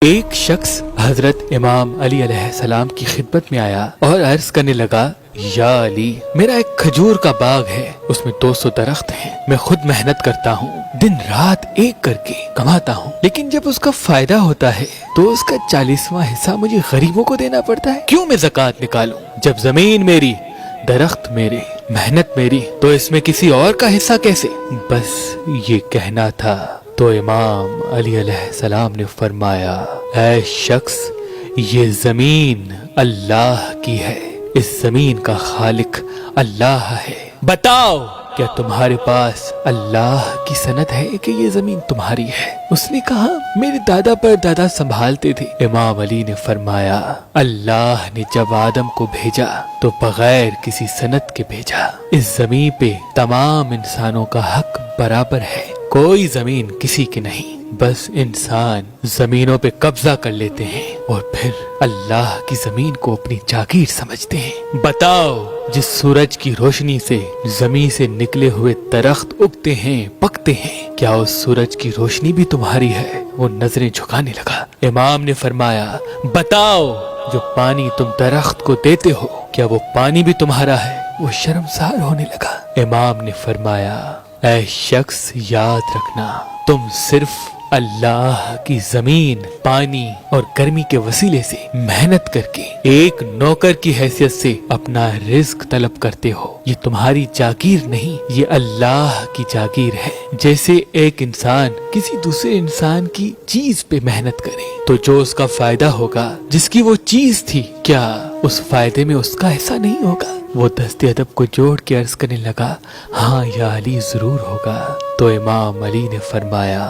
ایک شخص حضرت امام علی علیہ السلام کی خدمت میں آیا اور عرض کرنے لگا، یا علی، میرا ایک کھجور کا باغ ہے، اس میں 200 درخت ہیں، میں خود محنت کرتا ہوں، دن رات ایک کر کے کماتا ہوں، لیکن جب اس کا فائدہ ہوتا ہے تو اس کا 40واں حصہ مجھے غریبوں کو دینا پڑتا ہے، کیوں میں زکوٰۃ نکالوں؟ جب زمین میری، درخت میرے، محنت میری، تو اس میں کسی اور کا حصہ کیسے؟ بس یہ کہنا تھا تو امام علی علیہ السلام نے فرمایا، اے شخص، یہ زمین اللہ کی ہے، اس زمین کا خالق اللہ ہے، بتاؤ کیا تمہارے پاس اللہ کی سند ہے کہ یہ زمین تمہاری ہے؟ اس نے کہا، میرے دادا پر دادا سنبھالتے تھے۔ امام علی نے فرمایا، اللہ نے جب آدم کو بھیجا تو بغیر کسی سند کے بھیجا، اس زمین پہ تمام انسانوں کا حق برابر ہے، کوئی زمین کسی کی نہیں، بس انسان زمینوں پہ قبضہ کر لیتے ہیں اور پھر اللہ کی زمین کو اپنی جاگیر سمجھتے ہیں۔ بتاؤ، جس سورج کی روشنی سے زمین سے نکلے ہوئے درخت اگتے ہیں، پکتے ہیں، کیا اس سورج کی روشنی بھی تمہاری ہے؟ وہ نظریں جھکانے لگا۔ امام نے فرمایا، بتاؤ، جو پانی تم درخت کو دیتے ہو، کیا وہ پانی بھی تمہارا ہے؟ وہ شرمسار ہونے لگا۔ امام نے فرمایا، اے شخص، یاد رکھنا، تم صرف اللہ کی زمین، پانی اور گرمی کے وسیلے سے محنت کر کے ایک نوکر کی حیثیت سے اپنا رزق طلب کرتے ہو، یہ تمہاری جاگیر نہیں، یہ اللہ کی جاگیر ہے۔ جیسے ایک انسان کسی دوسرے انسان کی چیز پہ محنت کرے تو جو اس کا فائدہ ہوگا، جس کی وہ چیز تھی، کیا اس فائدے میں اس کا حصہ نہیں ہوگا؟ وہ دست ادب کو جوڑ کے عرض کرنے لگا، ہاں یا علی، ضرور ہوگا۔ تو امام علی نے فرمایا،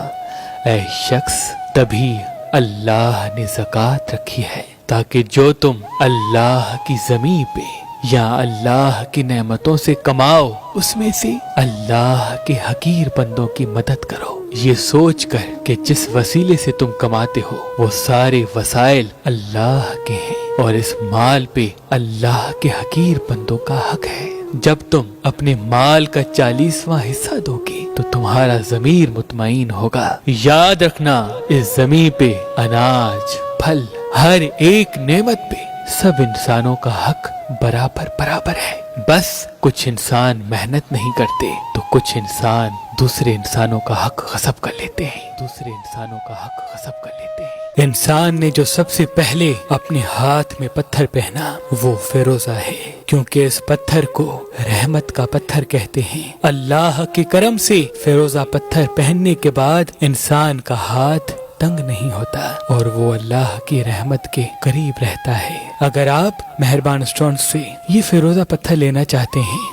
اے شخص، تبھی اللہ نے زکوٰۃ رکھی ہے تاکہ جو تم اللہ کی زمین پہ یا اللہ کی نعمتوں سے کماؤ، اس میں سے اللہ کے حقیر بندوں کی مدد کرو، یہ سوچ کر کہ جس وسیلے سے تم کماتے ہو وہ سارے وسائل اللہ کے ہیں اور اس مال پہ اللہ کے حقیر بندوں کا حق ہے۔ جب تم اپنے مال کا 40واں حصہ دو گے تو تمہارا ضمیر مطمئن ہوگا۔ یاد رکھنا، اس زمین پہ اناج، پھل، ہر ایک نعمت پہ سب انسانوں کا حق برابر ہے، بس کچھ انسان محنت نہیں کرتے تو کچھ انسان دوسرے انسانوں کا حق غصب کر لیتے ہیں، انسان نے جو سب سے پہلے اپنے ہاتھ میں پتھر پہنا وہ فیروزہ ہے، کیونکہ اس پتھر کو رحمت کا پتھر کہتے ہیں۔ اللہ کے کرم سے فیروزہ پتھر پہننے کے بعد انسان کا ہاتھ تنگ نہیں ہوتا اور وہ اللہ کی رحمت کے قریب رہتا ہے۔ اگر آپ مہربان اسٹون سے یہ فیروزہ پتھر لینا چاہتے ہیں